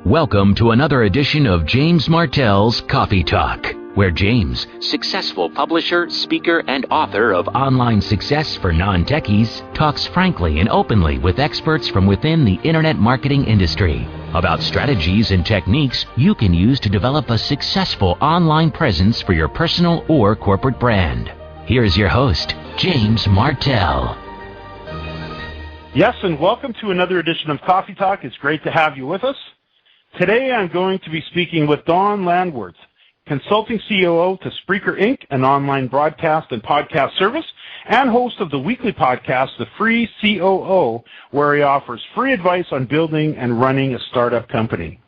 Welcome to another edition of James Martell's Coffee Talk, where James, successful publisher, speaker, and author of Online Success for Non-Techies, talks frankly and openly with experts from within the internet marketing industry about strategies and techniques you can use to develop a successful online presence for your personal or corporate brand. Here's your host, James Martell. Yes, and welcome to another edition of Coffee Talk. It's great to have you with us. Today I'm going to be speaking with Don Landwirth, Consulting COO to Spreaker Inc., an online broadcast and podcast service, and host of the weekly podcast, The Free COO, where he offers free advice on building and running a startup company.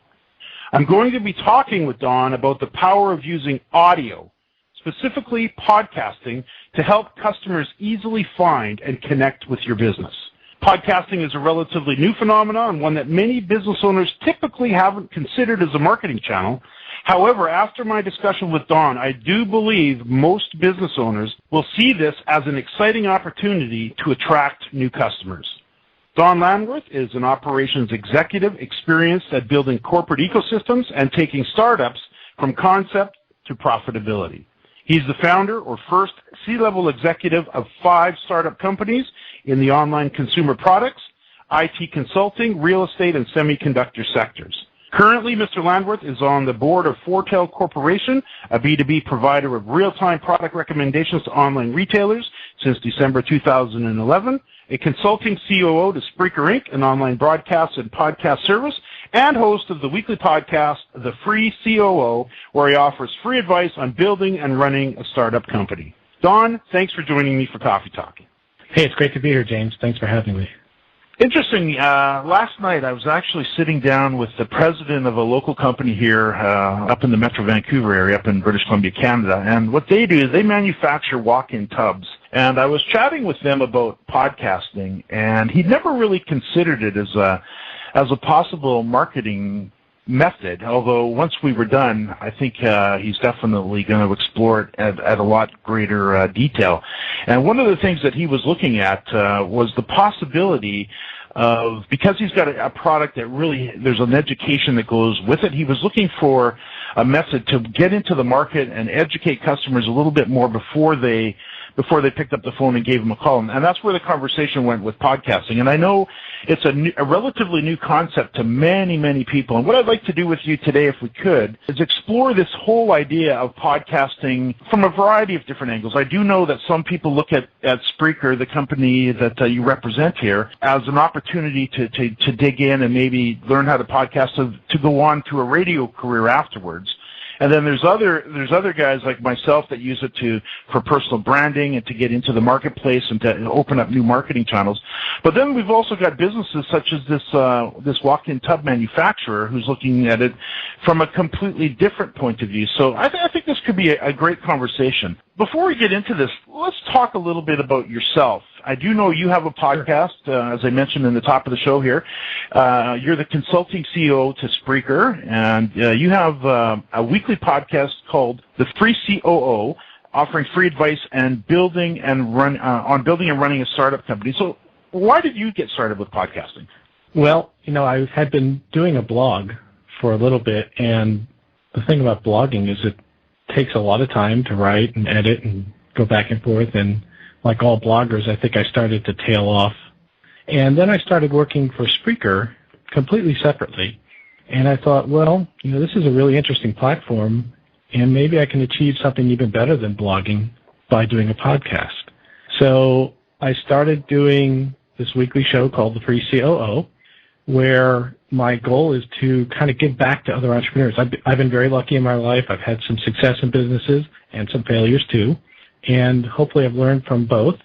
I'm going to be talking with Don about the power of using audio, specifically podcasting, to help customers easily find and connect with your business. Podcasting is a relatively new phenomenon, one that many business owners typically haven't considered as a marketing channel. However, after my discussion with Don, I do believe most business owners will see this as an exciting opportunity to attract new customers. Don Landwirth is an operations executive experienced at building corporate ecosystems and taking startups from concept to profitability. He's the founder or first C-level executive of 5 startup companies in the online consumer products, IT consulting, real estate, and semiconductor sectors. Currently, Mr. Landwirth is on the board of Martell Corporation, a B2B provider of real-time product recommendations to online retailers since December 2011, a consulting COO to Spreaker Inc., an online broadcast and podcast service, and host of the weekly podcast, The Free COO, where he offers free advice on building and running a startup company. Don, thanks for joining me for Coffee Talk. Hey, it's great to be here, James. Thanks for having me. Interesting. Last night I was actually sitting down with the president of a local company here up in the Metro Vancouver area, up in British Columbia, Canada. And what they do is they manufacture walk-in tubs. And I was chatting with them about podcasting, and he'd never really considered it as a possible marketing method, although once we were done, I think he's definitely going to explore it at a lot greater detail. And one of the things that he was looking at was the possibility of, because he's got a product that really, there's an education that goes with it, he was looking for a method to get into the market and educate customers a little bit more before they picked up the phone and gave them a call. And that's where the conversation went with podcasting. And I know it's a relatively new concept to many, many people. And what I'd like to do with you today, if we could, is explore this whole idea of podcasting from a variety of different angles. I do know that some people look at Spreaker, the company that you represent here, as an opportunity to dig in and maybe learn how to podcast to go on to a radio career afterwards. And then there's other guys like myself that use it for personal branding and to get into the marketplace and to open up new marketing channels. But then we've also got businesses such as this walk-in tub manufacturer who's looking at it from a completely different point of view. So I think this could be a great conversation. Before we get into this, let's talk a little bit about yourself. I do know you have a podcast, as I mentioned in the top of the show here. You're the consulting CEO to Spreaker, and you have a weekly podcast called The Free COO, offering free advice and building and running a startup company. So why did you get started with podcasting? Well, I had been doing a blog for a little bit, and the thing about blogging is it takes a lot of time to write and edit and go back and forth, and like all bloggers, I think I started to tail off. And then I started working for Spreaker completely separately. And I thought, well, this is a really interesting platform, and maybe I can achieve something even better than blogging by doing a podcast. So I started doing this weekly show called The Free COO, where my goal is to kind of give back to other entrepreneurs. I've been very lucky in my life. I've had some success in businesses and some failures too. And hopefully I've learned from both,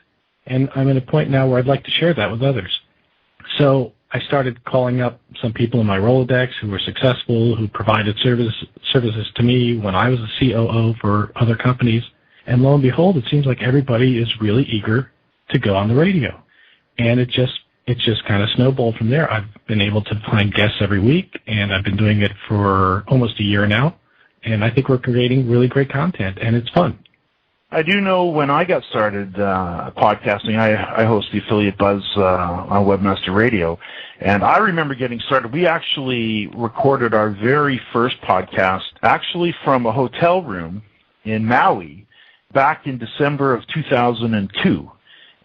and I'm at a point now where I'd like to share that with others. So I started calling up some people in my Rolodex who were successful, who provided services to me when I was a COO for other companies. And lo and behold, it seems like everybody is really eager to go on the radio. And it just kind of snowballed from there. I've been able to find guests every week, and I've been doing it for almost a year now. And I think we're creating really great content, and it's fun. I do know when I got started podcasting, I host the Affiliate Buzz on Webmaster Radio, and I remember getting started. We actually recorded our very first podcast actually from a hotel room in Maui back in December of 2002.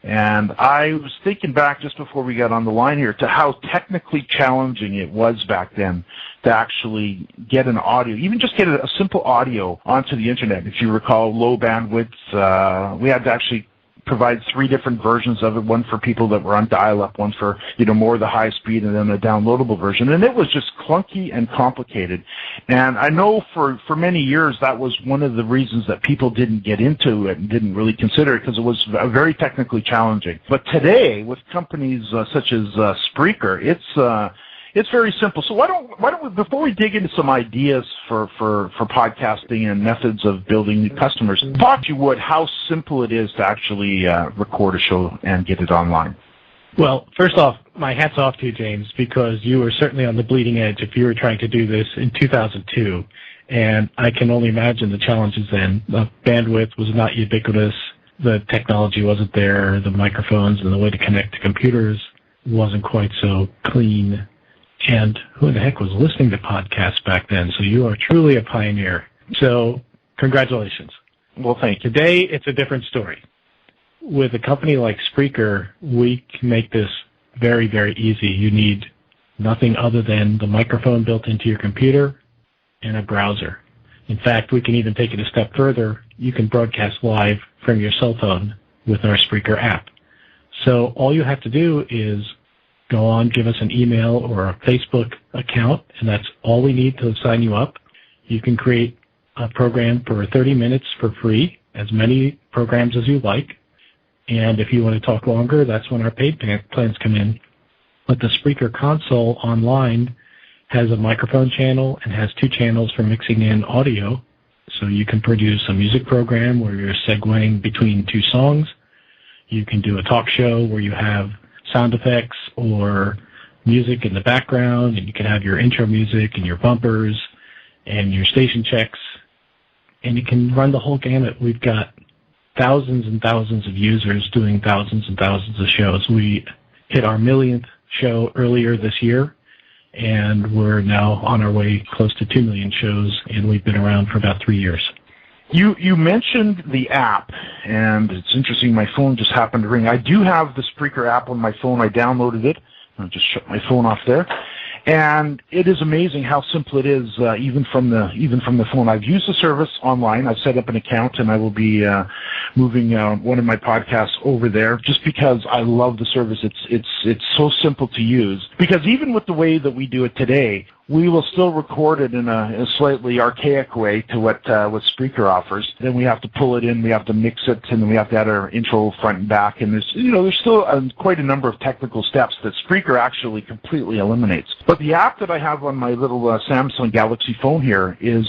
And I was thinking back just before we got on the line here to how technically challenging it was back then to actually get an audio, even just get a simple audio onto the internet. If you recall, low bandwidth, we had to actually provide 3 different versions of it, one for people that were on dial-up, one for, more the high speed, and then a downloadable version. And it was just clunky and complicated. And I know for many years that was one of the reasons that people didn't get into it and didn't really consider it, because it was very technically challenging. But today, with companies such as Spreaker, it's very simple. So why don't we, before we dig into some ideas for podcasting and methods of building new customers, talk to you, Wood, how simple it is to actually record a show and get it online. Well, first off, my hat's off to you, James, because you were certainly on the bleeding edge if you were trying to do this in 2002. And I can only imagine the challenges then. The bandwidth was not ubiquitous. The technology wasn't there. The microphones and the way to connect to computers wasn't quite so clean. And who in the heck was listening to podcasts back then? So you are truly a pioneer. So congratulations. Well, thank you. Today, it's a different story. With a company like Spreaker, we can make this very, very easy. You need nothing other than the microphone built into your computer and a browser. In fact, we can even take it a step further. You can broadcast live from your cell phone with our Spreaker app. So all you have to do is go on, give us an email or a Facebook account, and that's all we need to sign you up. You can create a program for 30 minutes for free, as many programs as you like. And if you want to talk longer, that's when our paid plans come in. But the Spreaker console online has a microphone channel and has 2 channels for mixing in audio. So you can produce a music program where you're segueing between 2 songs. You can do a talk show where you have sound effects or music in the background, and you can have your intro music and your bumpers and your station checks, and you can run the whole gamut. We've got thousands and thousands of users doing thousands and thousands of shows. We hit our 1,000,000th show earlier this year, and we're now on our way close to 2 million shows, and we've been around for about 3 years. You mentioned the app, and it's interesting, my phone just happened to ring. I do have the Spreaker app on my phone. I downloaded it. I'll just shut my phone off there. And it is amazing how simple it is, even from the phone. I've used the service online. I've set up an account, and I will be moving one of my podcasts over there just because I love the service. It's so simple to use. Because even with the way that we do it today, we will still record it in a slightly archaic way to what Spreaker offers. Then we have to pull it in, we have to mix it, and then we have to add our intro front and back. And there's still quite a number of technical steps that Spreaker actually completely eliminates. But the app that I have on my little Samsung Galaxy phone here is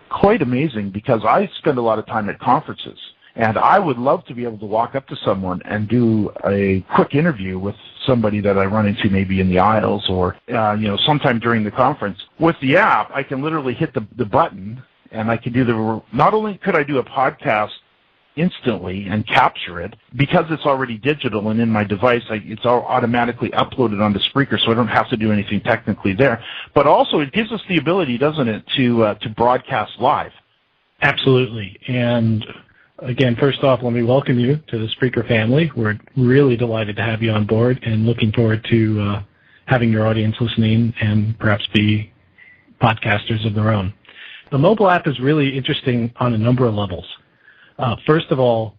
quite amazing because I spend a lot of time at conferences. And I would love to be able to walk up to someone and do a quick interview with somebody that I run into maybe in the aisles or, sometime during the conference. With the app, I can literally hit the button, and I can do not only could I do a podcast instantly and capture it, because it's already digital and in my device, it's all automatically uploaded onto Spreaker, so I don't have to do anything technically there. But also, it gives us the ability, doesn't it, to broadcast live. Absolutely. And again, first off, let me welcome you to the Spreaker family. We're really delighted to have you on board and looking forward to having your audience listening and perhaps be podcasters of their own. The mobile app is really interesting on a number of levels. First of all,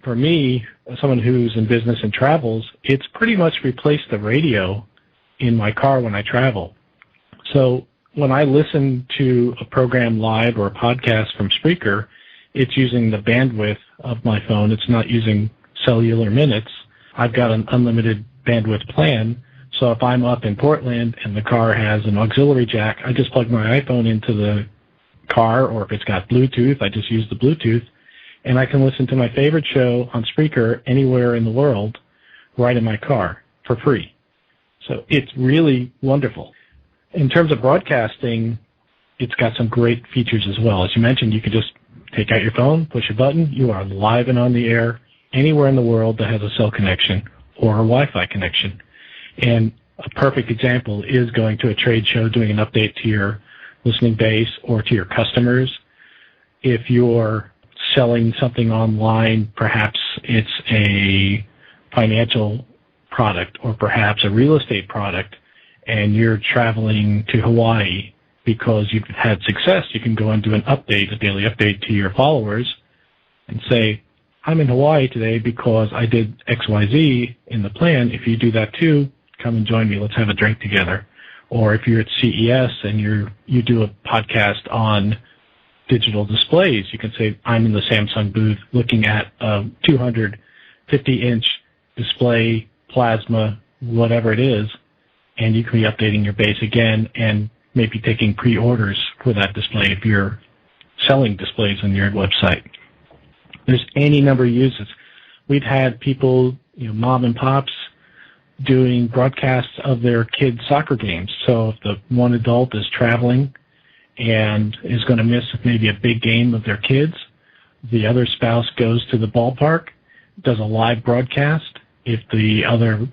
for me, as someone who's in business and travels, it's pretty much replaced the radio in my car when I travel. So when I listen to a program live or a podcast from Spreaker, it's using the bandwidth of my phone. It's not using cellular minutes. I've got an unlimited bandwidth plan. So if I'm up in Portland and the car has an auxiliary jack, I just plug my iPhone into the car, or if it's got Bluetooth, I just use the Bluetooth, and I can listen to my favorite show on Spreaker anywhere in the world right in my car for free. So it's really wonderful. In terms of broadcasting, it's got some great features as well. As you mentioned, you can just Take out your phone, push a button, you are live and on the air anywhere in the world that has a cell connection or a Wi-Fi connection. And a perfect example is going to a trade show, doing an update to your listening base or to your customers. If you're selling something online, perhaps it's a financial product or perhaps a real estate product, and you're traveling to Hawaii because you've had success, you can go and do an update, a daily update to your followers and say, I'm in Hawaii today because I did XYZ in the plan. If you do that too, come and join me. Let's have a drink together. Or if you're at CES and you do a podcast on digital displays, you can say, I'm in the Samsung booth looking at a 250-inch display, plasma, whatever it is, and you can be updating your base again and maybe taking pre-orders for that display if you're selling displays on your website. There's any number of uses. We've had people, mom and pops, doing broadcasts of their kids' soccer games. So if the one adult is traveling and is going to miss maybe a big game of their kids, the other spouse goes to the ballpark, does a live broadcast. If the other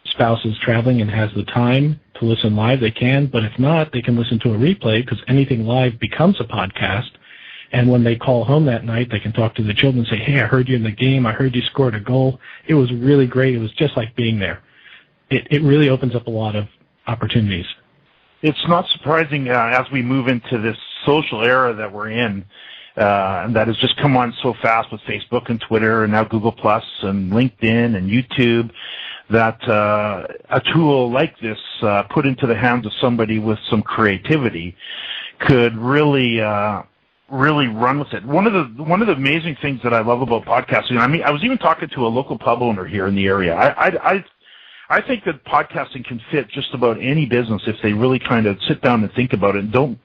spouse is traveling and has the time to listen live, they can. But if not, they can listen to a replay because anything live becomes a podcast. And when they call home that night, they can talk to the children and say, hey, I heard you in the game. I heard you scored a goal. It was really great. It was just like being there. It really opens up a lot of opportunities. It's not surprising as we move into this social era that we're in, and that has just come on so fast with Facebook and Twitter and now Google Plus and LinkedIn and YouTube, that a tool like this put into the hands of somebody with some creativity could really run with it. One of the amazing things that I love about podcasting, I was even talking to a local pub owner here in the area. I think that podcasting can fit just about any business if they really kind of sit down and think about it and don't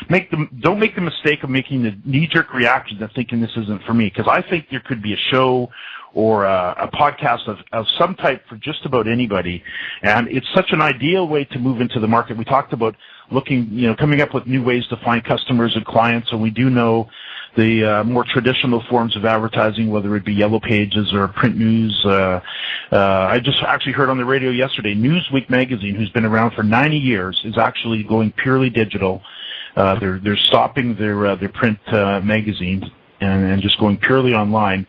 make the mistake of making the knee-jerk reaction and thinking this isn't for me, because I think there could be a show or a podcast of some type for just about anybody, and it's such an ideal way to move into the market. We talked about coming up with new ways to find customers and clients, and we do know the more traditional forms of advertising, whether it be yellow pages or print news. I just actually heard on the radio yesterday, Newsweek magazine, who's been around for 90 years, is actually going purely digital. They're stopping their print magazines and just going purely online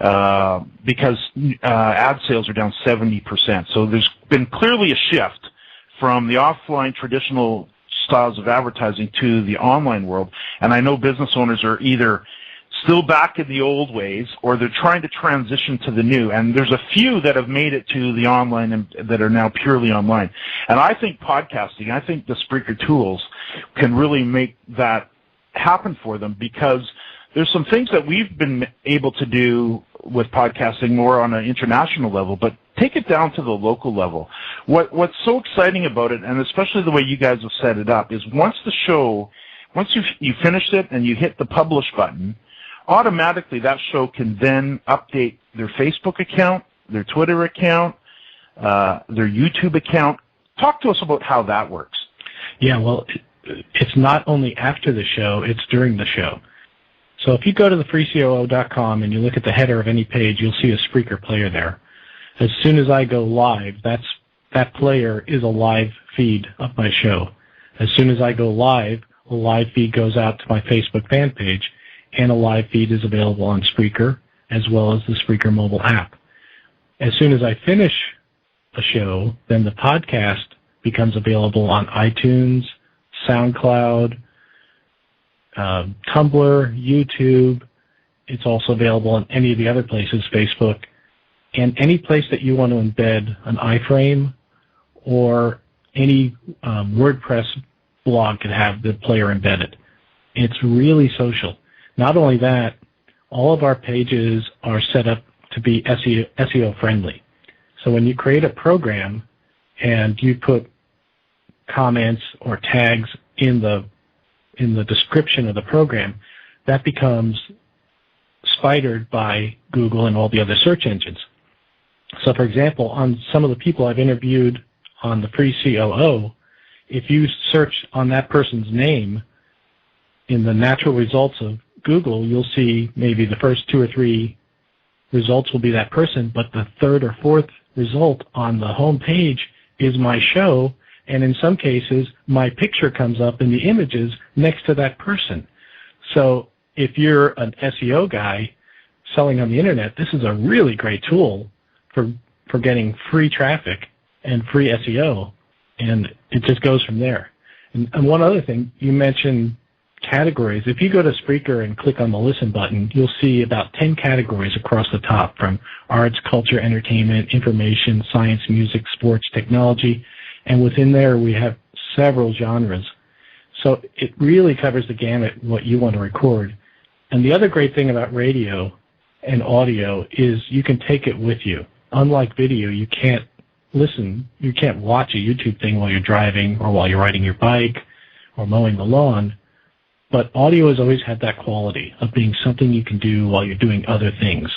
because ad sales are down 70%. So there's been clearly a shift from the offline traditional styles of advertising to the online world, and I know business owners are either still back in the old ways or they're trying to transition to the new, and there's a few that have made it to the online and that are now purely online. And I think podcasting, I think the Spreaker tools can really make that happen for them, because there's some things that we've been able to do with podcasting more on an international level, but take it down to the local level. What's so exciting about it, and especially the way you guys have set it up, is once you finished it and you hit the publish button, automatically that show can then update their Facebook account, their Twitter account, their YouTube account. Talk to us about how that works. Yeah, well, it's not only after the show, it's during the show. So if you go to thefreecoo.com and you look at the header of any page, you'll see a Spreaker player there. As soon as I go live, that player is a live feed of my show. As soon as I go live, a live feed goes out to my Facebook fan page, and a live feed is available on Spreaker as well as the Spreaker mobile app. As soon as I finish a show, then the podcast becomes available on iTunes, SoundCloud, Tumblr, YouTube. It's also available on any of the other places, Facebook, and any place that you want to embed an iframe or any WordPress blog can have the player embedded. It's really social. Not only that, all of our pages are set up to be SEO friendly. So when you create a program and you put comments or tags in the description of the program, that becomes spidered by Google and all the other search engines. So, for example, on some of the people I've interviewed on the Free COO, if you search on that person's name in the natural results of Google, you'll see maybe the first 2 or 3 results will be that person, but the 3rd or 4th result on the home page is my show, and in some cases, my picture comes up in the images next to that person. So if you're an SEO guy selling on the internet, this is a really great tool for getting free traffic and free SEO, and it just goes from there. And one other thing, you mentioned categories. If you go to Spreaker and click on the listen button, you'll see about 10 categories across the top, from arts, culture, entertainment, information, science, music, sports, technology, and within there we have several genres. So it really covers the gamut what you want to record. And the other great thing about radio and audio is you can take it with you. Unlike video, you can't watch a YouTube thing while you're driving or while you're riding your bike or mowing the lawn. But audio has always had that quality of being something you can do while you're doing other things.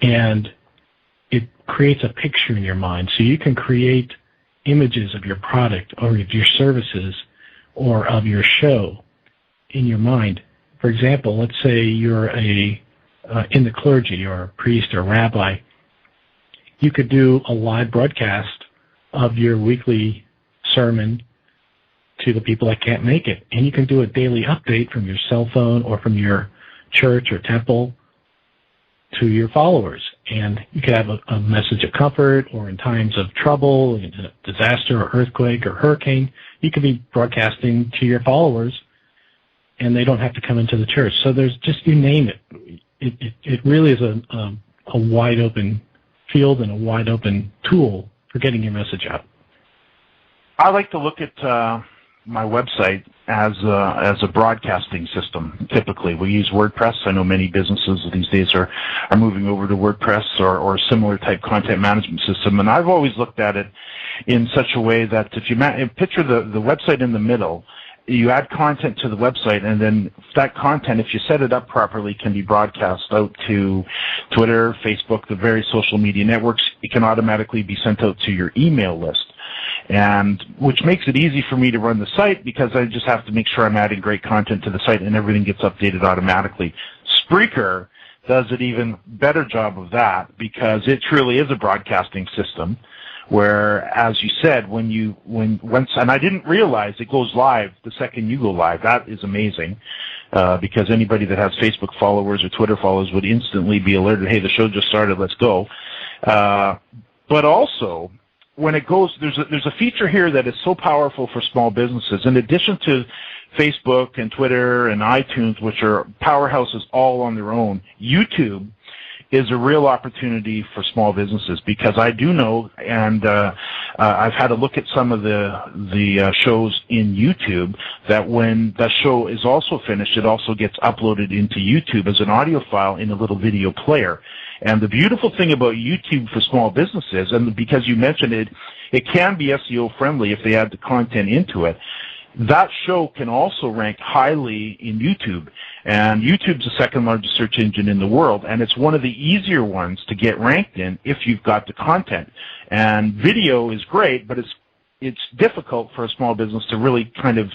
And it creates a picture in your mind. So you can create images of your product or of your services or of your show in your mind. For example, let's say you're in the clergy or a priest or a rabbi. You could do a live broadcast of your weekly sermon to the people that can't make it. And you can do a daily update from your cell phone or from your church or temple to your followers. And you could have a message of comfort, or in times of trouble, disaster or earthquake or hurricane, you could be broadcasting to your followers and they don't have to come into the church. So there's just, you name it. It really is a wide open field and a wide open tool for getting your message out. I like to look at my website as a broadcasting system. Typically, we use WordPress. I know many businesses these days are moving over to WordPress or a similar type content management system. And I've always looked at it in such a way that if you picture the website in the middle, you add content to the website, and then that content, if you set it up properly, can be broadcast out to Twitter, Facebook, the various social media networks. It can automatically be sent out to your email list, and which makes it easy for me to run the site because I just have to make sure I'm adding great content to the site and everything gets updated automatically. Spreaker does an even better job of that because it truly is a broadcasting system where, as you said, once, and I didn't realize it goes live the second you go live. That is amazing because anybody that has Facebook followers or Twitter followers would instantly be alerted, hey, the show just started, let's go. But also, when it goes, there's a feature here that is so powerful for small businesses. In addition to Facebook and Twitter and iTunes, which are powerhouses all on their own, YouTube is a real opportunity for small businesses because I do know, and I've had a look at some of the shows in YouTube, that when the show is also finished, it also gets uploaded into YouTube as an audio file in a little video player. And the beautiful thing about YouTube for small businesses, and because you mentioned it, it can be SEO friendly if they add the content into it. That show can also rank highly in YouTube, and YouTube's the second largest search engine in the world, and it's one of the easier ones to get ranked in if you've got the content. And video is great, but it's difficult for a small business to really kind of,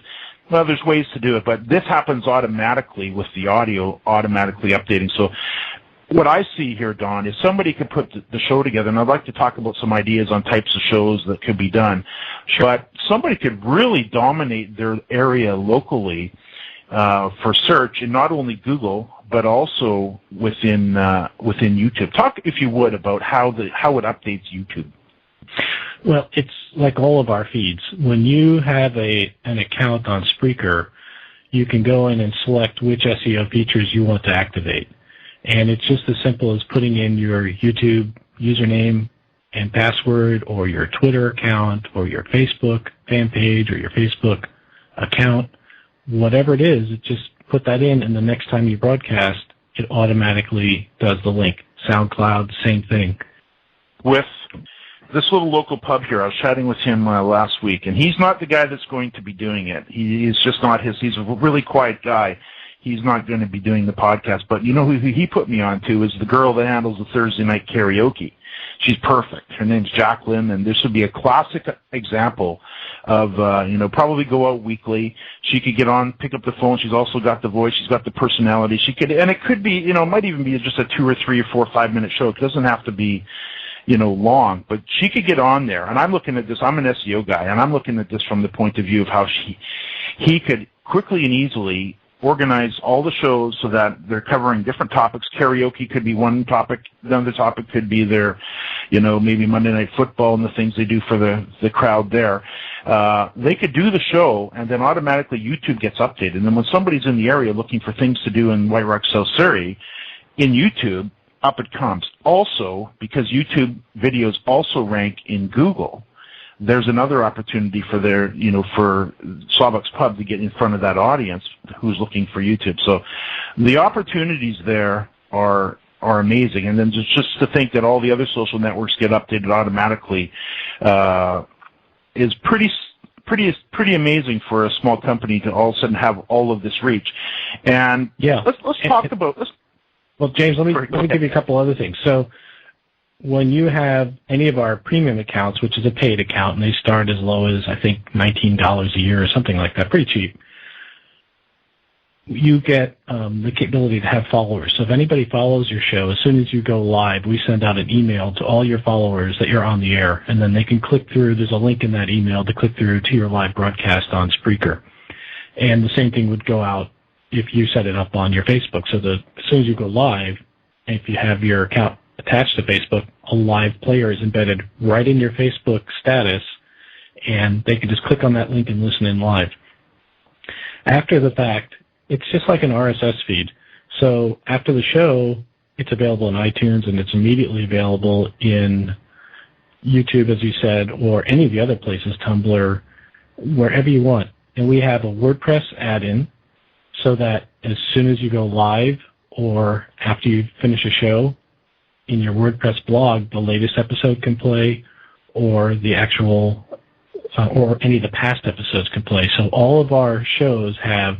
well, there's ways to do it, but this happens automatically with the audio automatically updating. So what I see here, Don, is somebody could put the show together, and I'd like to talk about some ideas on types of shows that could be done. Sure. But somebody could really dominate their area locally for search, in not only Google, but also within YouTube. Talk, if you would, about how it updates YouTube. Well, it's like all of our feeds. When you have an account on Spreaker, you can go in and select which SEO features you want to activate. And it's just as simple as putting in your YouTube username and password, or your Twitter account, or your Facebook fan page, or your Facebook account. Whatever it is, just put that in, and the next time you broadcast, it automatically does the link. SoundCloud, same thing. With this little local pub here, I was chatting with him last week, and he's not the guy that's going to be doing it. He's just not he's a really quiet guy. He's not going to be doing the podcast, but you know who he put me on to is the girl that handles the Thursday night karaoke. she's perfect. Her name's Jacqueline, and this would be a classic example of, probably go out weekly. She could get on, pick up the phone. She's also got the voice. She's got the personality. And it could be, it might even be just a 2 or 3 or 4 or 5 minute show. It doesn't have to be, long, but she could get on there. And I'm looking at this, I'm an SEO guy, and I'm looking at this from the point of view of how he could quickly and easily organize all the shows so that they're covering different topics. Karaoke could be one topic. Another topic could be their, maybe Monday Night Football and the things they do for the crowd there. They could do the show, and then automatically YouTube gets updated. And then when somebody's in the area looking for things to do in White Rock, South Surrey, in YouTube, up it comes. Also, because YouTube videos also rank in Google, there's another opportunity for for Sawbuck's Pub to get in front of that audience who's looking for YouTube. So the opportunities there are amazing. And then just to think that all the other social networks get updated automatically is pretty amazing for a small company to all of a sudden have all of this reach. And let's talk about this. Well, James, let me give you a couple other things. So when you have any of our premium accounts, which is a paid account, and they start as low as, I think, $19 a year or something like that, pretty cheap, you get the capability to have followers. So if anybody follows your show, as soon as you go live, we send out an email to all your followers that you're on the air, and then they can click through. There's a link in that email to click through to your live broadcast on Spreaker. And the same thing would go out if you set it up on your Facebook. So as soon as you go live, if you have your account attached to Facebook, a live player is embedded right in your Facebook status, and they can just click on that link and listen in live. After the fact, it's just like an RSS feed. So after the show, it's available in iTunes, and it's immediately available in YouTube, as you said, or any of the other places, Tumblr, wherever you want. And we have a WordPress add-in so that as soon as you go live or after you finish a show, in your WordPress blog, the latest episode can play, or the actual, or any of the past episodes can play. So all of our shows have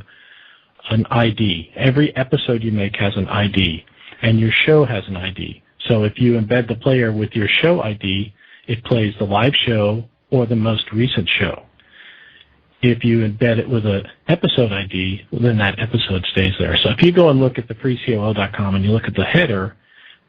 an ID. Every episode you make has an ID, and your show has an ID. So if you embed the player with your show ID, it plays the live show or the most recent show. If you embed it with an episode ID, then that episode stays there. So if you go and look at the freecoo.com and you look at the header,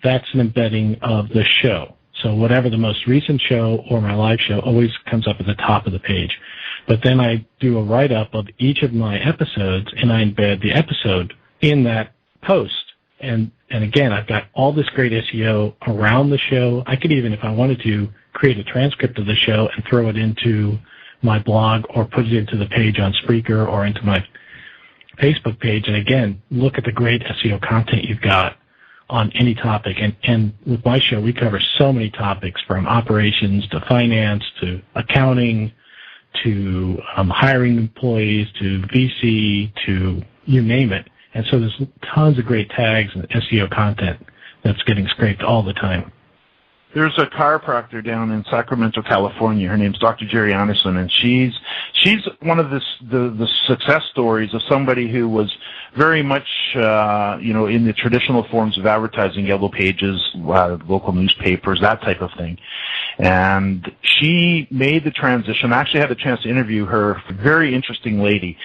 that's an embedding of the show. So whatever the most recent show or my live show always comes up at the top of the page. But then I do a write-up of each of my episodes, and I embed the episode in that post. And again, I've got all this great SEO around the show. I could even, if I wanted to, create a transcript of the show and throw it into my blog or put it into the page on Spreaker or into my Facebook page. And again, look at the great SEO content you've got on any topic. And with my show, we cover so many topics, from operations to finance to accounting to hiring employees to VC to you name it. And so there's tons of great tags and SEO content that's getting scraped all the time. There's a chiropractor down in Sacramento, California. Her name's Dr. Jerry Anderson, and she's one of the success stories of somebody who was very much in the traditional forms of advertising, yellow pages, local newspapers, that type of thing. And she made the transition. I actually had a chance to interview her. Very interesting lady,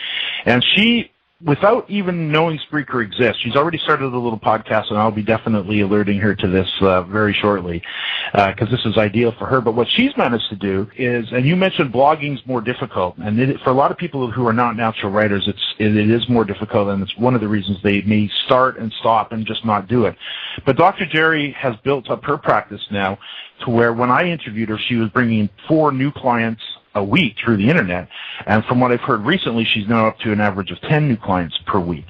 and she, without even knowing Spreaker exists, she's already started a little podcast, and I'll be definitely alerting her to this very shortly, because this is ideal for her. But what she's managed to do is, and you mentioned blogging's more difficult, and for a lot of people who are not natural writers, it is more difficult, and it's one of the reasons they may start and stop and just not do it. But Dr. Jerry has built up her practice now to where when I interviewed her, she was bringing 4 new clients a week through the internet, and from what I've heard recently, she's now up to an average of 10 new clients per week,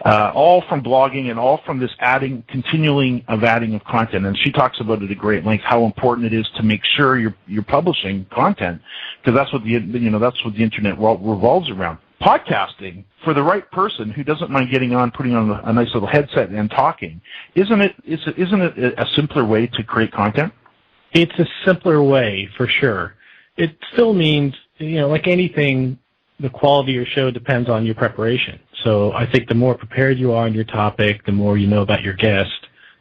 all from blogging and all from this adding of content. And she talks about it at great length, how important it is to make sure you're publishing content, because that's what the internet revolves around. Podcasting, for the right person who doesn't mind getting on, putting on a nice little headset and talking, isn't it a simpler way to create content? It's a simpler way, for sure. It still means, like anything, the quality of your show depends on your preparation. So I think the more prepared you are on your topic, the more you know about your guest,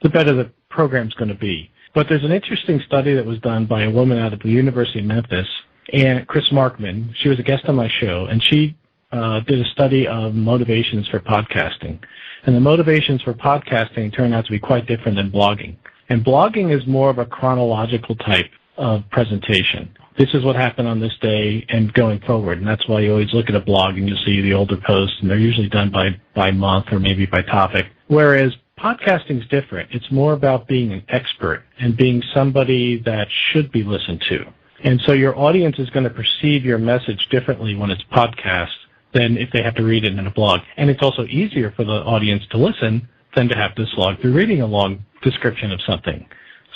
the better the program's going to be. But there's an interesting study that was done by a woman out of the University of Memphis, and Chris Markman. She was a guest on my show, and she did a study of motivations for podcasting. And the motivations for podcasting turn out to be quite different than blogging. And blogging is more of a chronological type of presentation. This is what happened on this day and going forward. And that's why you always look at a blog and you'll see the older posts, and they're usually done by month or maybe by topic. Whereas podcasting is different. It's more about being an expert and being somebody that should be listened to. And so your audience is going to perceive your message differently when it's podcast than if they have to read it in a blog. And it's also easier for the audience to listen than to have to slog through reading a long description of something.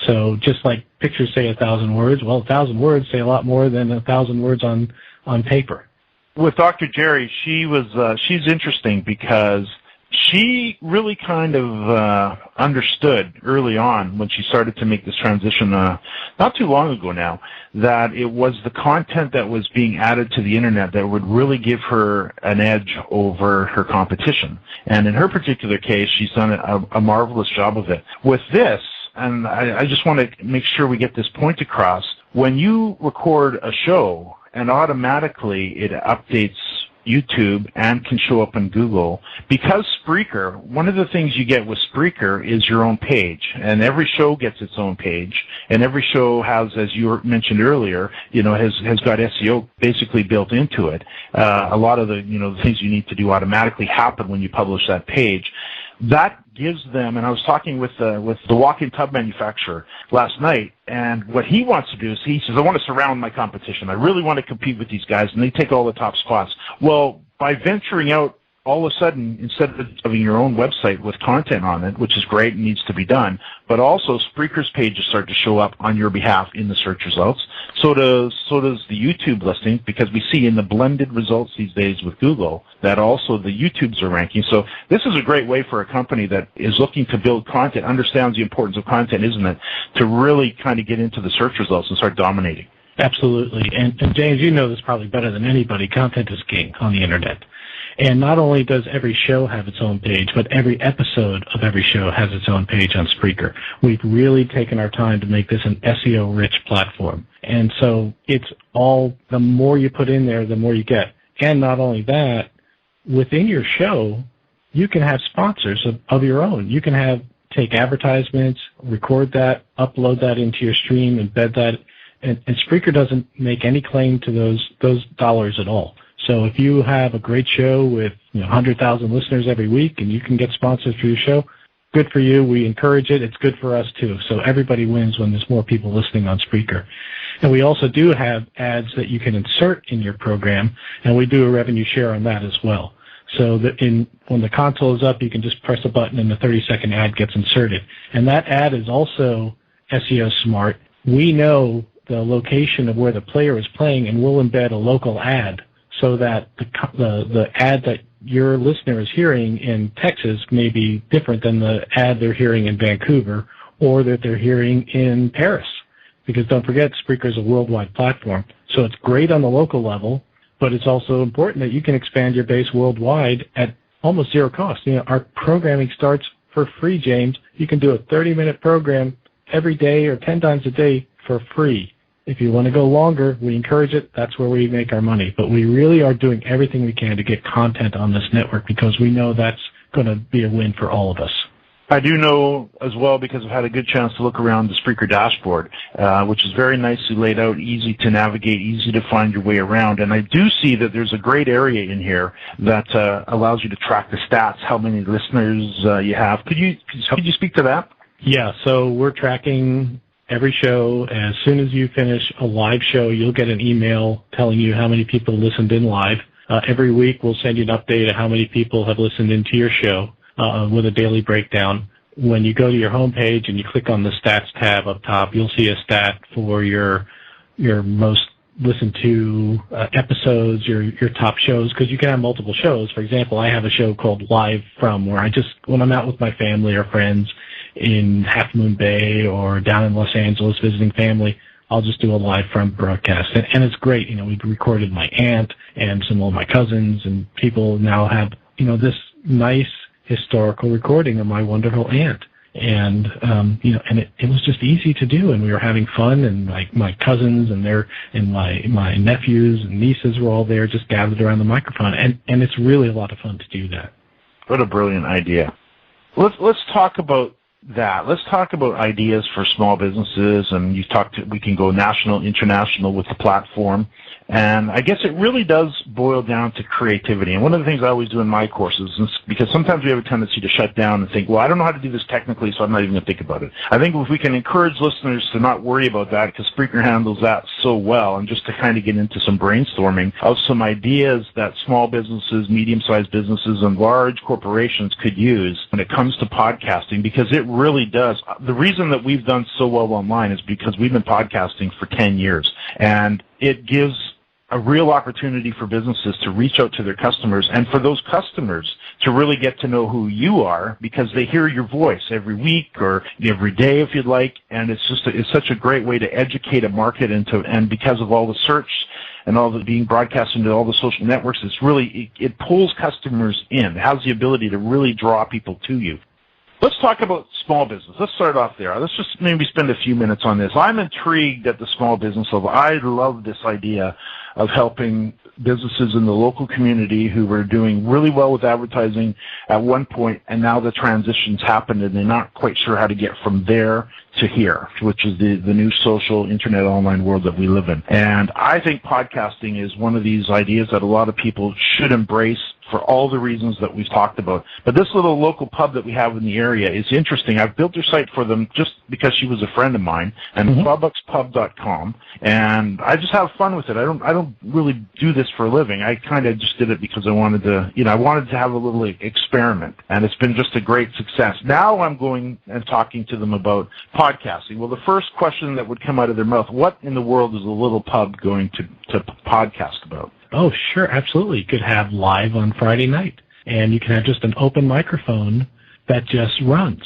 So just like pictures say 1,000 words, well, 1,000 words say a lot more than 1,000 words on paper. With Dr. Jerry, she's interesting because she really kind of understood early on when she started to make this transition not too long ago now, that it was the content that was being added to the internet that would really give her an edge over her competition. And in her particular case, she's done a marvelous job of it. With this, and I just want to make sure we get this point across, when you record a show and automatically it updates YouTube and can show up on Google, because Spreaker, one of the things you get with Spreaker is your own page, and every show gets its own page, and every show has, as you mentioned earlier, has got SEO basically built into it. A lot of the things you need to do automatically happen when you publish that page. That gives them, and I was talking with the walk-in tub manufacturer last night, and what he wants to do is he says, I want to surround my competition. I really want to compete with these guys, and they take all the top spots. Well, by venturing out, all of a sudden, instead of having your own website with content on it, which is great and needs to be done, but also Spreaker's pages start to show up on your behalf in the search results. So does the YouTube listing, because we see in the blended results these days with Google that also the YouTubes are ranking. So this is a great way for a company that is looking to build content, understands the importance of content, isn't it, to really kind of get into the search results and start dominating. Absolutely. And James, you know this probably better than anybody. Content is king on the internet. And not only does every show have its own page, but every episode of every show has its own page on Spreaker. We've really taken our time to make this an SEO-rich platform. And so it's all, the more you put in there, the more you get. And not only that, within your show, you can have sponsors of your own. You can take advertisements, record that, upload that into your stream, embed that. And Spreaker doesn't make any claim to those dollars at all. So if you have a great show with 100,000 listeners every week and you can get sponsors for your show, good for you. We encourage it. It's good for us too. So everybody wins when there's more people listening on Spreaker. And we also do have ads that you can insert in your program, and we do a revenue share on that as well. So that when the console is up, you can just press a button and the 30-second ad gets inserted. And that ad is also SEO smart. We know the location of where the player is playing, and we'll embed a local ad so that the ad that your listener is hearing in Texas may be different than the ad they're hearing in Vancouver or that they're hearing in Paris. Because don't forget, Spreaker is a worldwide platform. So it's great on the local level, but it's also important that you can expand your base worldwide at almost zero cost. Our programming starts for free, James. You can do a 30-minute program every day or 10 times a day for free. If you want to go longer, we encourage it. That's where we make our money. But we really are doing everything we can to get content on this network because we know that's going to be a win for all of us. I do know as well, because I've had a good chance to look around the Spreaker dashboard, which is very nicely laid out, easy to navigate, easy to find your way around. And I do see that there's a great area in here that allows you to track the stats, how many listeners you have. Could you speak to that? Yeah, so we're tracking every show. As soon as you finish a live show, you'll get an email telling you how many people listened in live. Every week, we'll send you an update of how many people have listened into your show with a daily breakdown. When you go to your homepage and you click on the stats tab up top, you'll see a stat for your most listened to episodes, your top shows, because you can have multiple shows. For example, I have a show called Live From, where when I'm out with my family or friends in Half Moon Bay or down in Los Angeles visiting family, I'll just do a Live From broadcast. And it's great. We've recorded my aunt and some of my cousins, and people now have, this nice historical recording of my wonderful aunt. And and it was just easy to do, and we were having fun, and my cousins and my nephews and nieces were all there, just gathered around the microphone, and it's really a lot of fun to do that. What a brilliant idea. Let's talk about that. Let's talk about ideas for small businesses, and we can go national, international with the platform. And I guess it really does boil down to creativity. And one of the things I always do in my courses is because sometimes we have a tendency to shut down and think, well, I don't know how to do this technically, so I'm not even going to think about it. I think if we can encourage listeners to not worry about that, because Spreaker handles that so well, and just to kind of get into some brainstorming of some ideas that small businesses, medium-sized businesses, and large corporations could use when it comes to podcasting, because it really does. The reason that we've done so well online is because we've been podcasting for 10 years, and it gives a real opportunity for businesses to reach out to their customers, and for those customers to really get to know who you are, because they hear your voice every week or every day if you'd like, and it's such a great way to educate a market, and because of all the search and all the being broadcast into all the social networks, it pulls customers in. It has the ability to really draw people to you. Let's talk about small business. Let's start off there. Let's just maybe spend a few minutes on this. I'm intrigued at the small business level. I love this idea of helping businesses in the local community who were doing really well with advertising at one point, and now the transition's happened and they're not quite sure how to get from there to here, which is the new social, internet, online world that we live in. And I think podcasting is one of these ideas that a lot of people should embrace for all the reasons that we've talked about. But this little local pub that we have in the area is interesting. I've built their site for them just because she was a friend of mine, and clubbuckspub.com, and I just have fun with it. I don't really do this for a living. I kind of just did it because I wanted to, I wanted to have a little experiment, and it's been just a great success. Now I'm going and talking to them about podcasting. Well, the first question that would come out of their mouth, what in the world is a little pub going to podcast about? Oh, sure, absolutely. You could have live on Friday night, and you can have just an open microphone that just runs.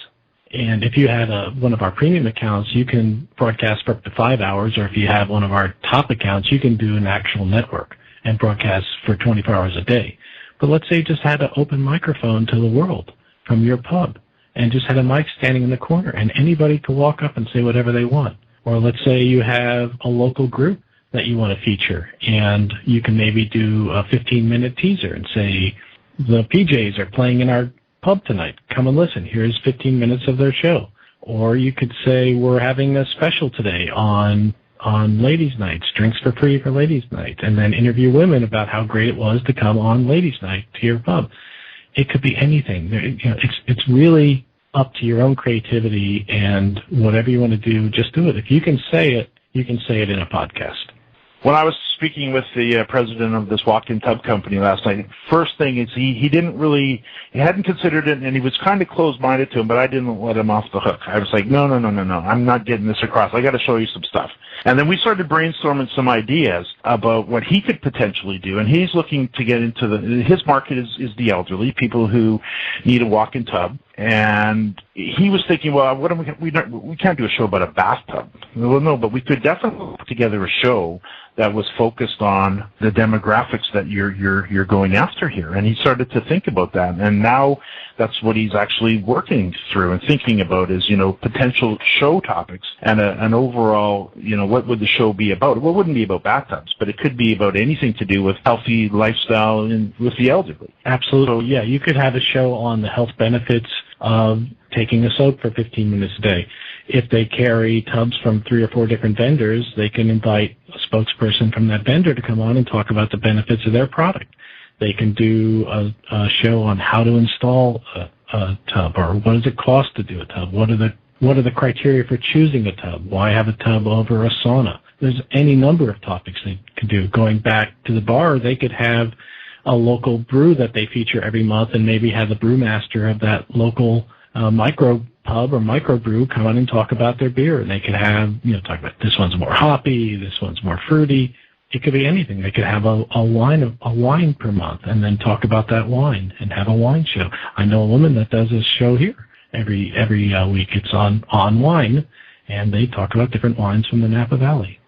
And if you had one of our premium accounts, you can broadcast for up to 5 hours, or if you have one of our top accounts, you can do an actual network and broadcast for 24 hours a day. But let's say you just had an open microphone to the world from your pub, and just had a mic standing in the corner, and anybody could walk up and say whatever they want. Or let's say you have a local group that you want to feature, and you can maybe do a 15-minute teaser and say, the PJs are playing in our pub tonight. Come and listen. Here's 15 minutes of their show. Or you could say, we're having a special today on ladies' nights, drinks for free for ladies' night, and then interview women about how great it was to come on ladies' night to your pub. It could be anything. It's really up to your own creativity, and whatever you want to do, just do it. If you can say it, you can say it in a podcast. When I was speaking with the president of this walk-in tub company last night, first thing is he hadn't considered it, and he was kind of closed-minded to him, but I didn't let him off the hook. I was like, no, I'm not getting this across. I got to show you some stuff. And then we started brainstorming some ideas about what he could potentially do, and he's looking to get into his market is the elderly, people who need a walk-in tub. And he was thinking, well, we can't do a show about a bathtub. Well, no, but we could definitely put together a show that was focused on the demographics that you're going after here. And he started to think about that, and now that's what he's actually working through and thinking about is, potential show topics and an overall, what would the show be about? Well, it wouldn't be about bathtubs, but it could be about anything to do with healthy lifestyle with the elderly. Absolutely, yeah. You could have a show on the health benefits of taking a soap for 15 minutes a day. If they carry tubs from 3 or 4 different vendors, they can invite a spokesperson from that vendor to come on and talk about the benefits of their product. They can do a show on how to install a tub, or what does it cost to do a tub? What are the criteria for choosing a tub? Why have a tub over a sauna? There's any number of topics they could do. Going back to the bar, they could have a local brew that they feature every month, and maybe have the brewmaster of that local micro pub or microbrew come on and talk about their beer. And they could have, talk about this one's more hoppy, this one's more fruity. It could be anything. They could have a wine per month, and then talk about that wine and have a wine show. I know a woman that does this show here every week. It's on wine, and they talk about different wines from the Napa Valley.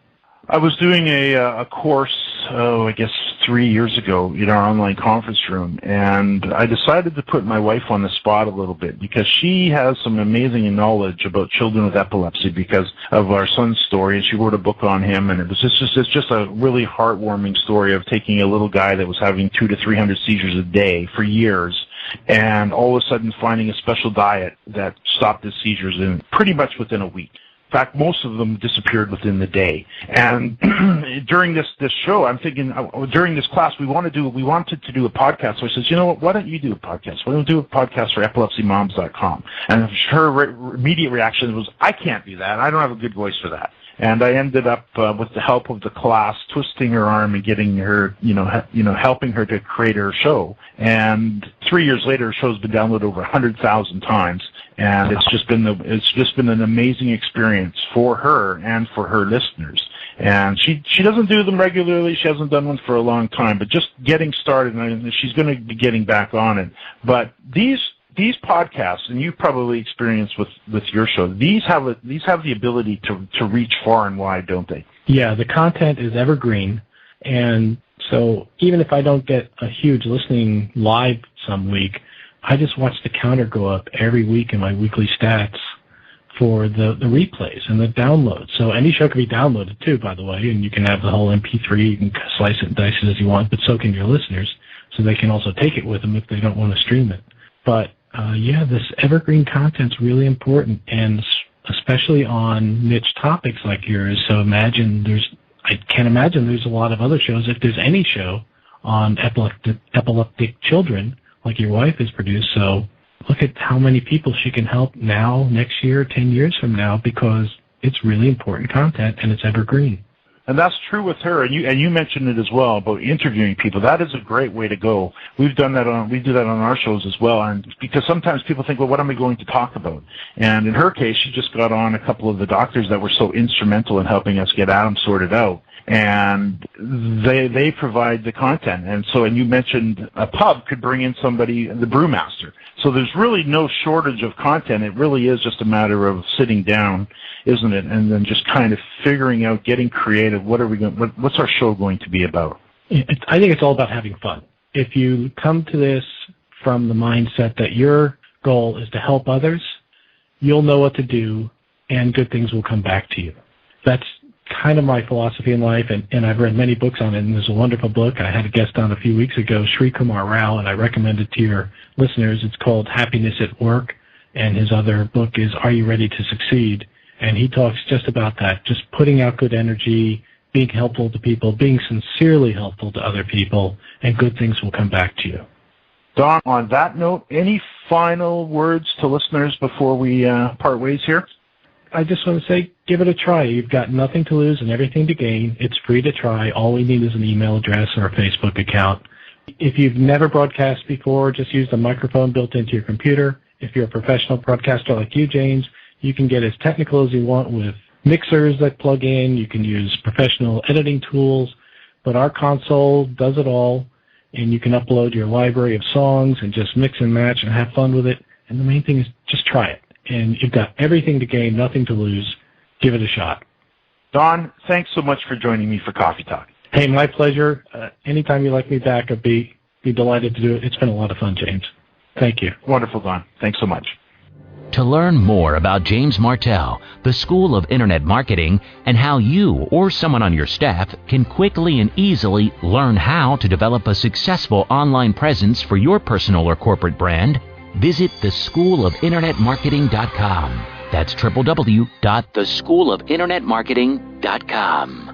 I was doing a course I guess 3 years ago in our online conference room, and I decided to put my wife on the spot a little bit because she has some amazing knowledge about children with epilepsy because of our son's story, and she wrote a book on him, and it's just a really heartwarming story of taking a little guy that was having 200 to 300 seizures a day for years, and all of a sudden finding a special diet that stopped his seizures in pretty much within a week. In fact, most of them disappeared within the day. And during this show, I'm thinking, during this class, we wanted to do a podcast. So I says, you know what, why don't you do a podcast? Why don't you do a podcast for epilepsymoms.com? And her immediate reaction was, I can't do that. I don't have a good voice for that. And I ended up, with the help of the class, twisting her arm and getting her, helping her to create her show. And 3 years later, her show's been downloaded over 100,000 times. And it's just been an amazing experience for her and for her listeners. And she doesn't do them regularly. She hasn't done one for a long time, but just getting started, and she's going to be getting back on it. But these podcasts, and you've probably experienced with your show, these have the ability to reach far and wide, don't they? Yeah, the content is evergreen, and so even if I don't get a huge listening live some week, I just watch the counter go up every week in my weekly stats for the replays and the downloads. So any show can be downloaded too, by the way, and you can have the whole MP3, you can slice it and dice it as you want, but so can your listeners, so they can also take it with them if they don't want to stream it. But this evergreen content's really important, and especially on niche topics like yours. So I can't imagine there's a lot of other shows, if there's any show on epileptic children like your wife has produced. So look at how many people she can help now, next year, 10 years from now, because it's really important content and it's evergreen. And that's true with her. And you mentioned it as well about interviewing people. That is a great way to go. We do that on our shows as well. And because sometimes people think, well, what am I going to talk about? And in her case, she just got on a couple of the doctors that were so instrumental in helping us get Adam sorted out. And they provide the content. And you mentioned a pub could bring in somebody, the brewmaster. So there's really no shortage of content. It really is just a matter of sitting down, isn't it? And then just kind of figuring out, getting creative. What's our show going to be about? I think it's all about having fun. If you come to this from the mindset that your goal is to help others, you'll know what to do, and good things will come back to you. That's kind of my philosophy in life, and I've read many books on it, and there's a wonderful book. I had a guest on a few weeks ago, Sri Kumar Rao, and I recommend it to your listeners. It's called Happiness at Work, and his other book is Are You Ready to Succeed? And he talks just about that, just putting out good energy, being helpful to people, being sincerely helpful to other people, and good things will come back to you. Don, on that note, any final words to listeners before we part ways here? I just want to say, give it a try. You've got nothing to lose and everything to gain. It's free to try. All we need is an email address or a Facebook account. If you've never broadcast before, just use the microphone built into your computer. If you're a professional broadcaster like you, James, you can get as technical as you want with mixers that plug in. You can use professional editing tools, but our console does it all, and you can upload your library of songs and just mix and match and have fun with it. And the main thing is just try it. And you've got everything to gain, nothing to lose. Give it a shot. Don, thanks so much for joining me for Coffee Talk. Hey, my pleasure. Anytime you like me back, I'd be delighted to do it. It's been a lot of fun, James. Thank you. Wonderful, Don. Thanks so much. To learn more about James Martell, the School of Internet Marketing, and how you or someone on your staff can quickly and easily learn how to develop a successful online presence for your personal or corporate brand, visit theschoolofinternetmarketing.com. That's www.theschoolofinternetmarketing.com.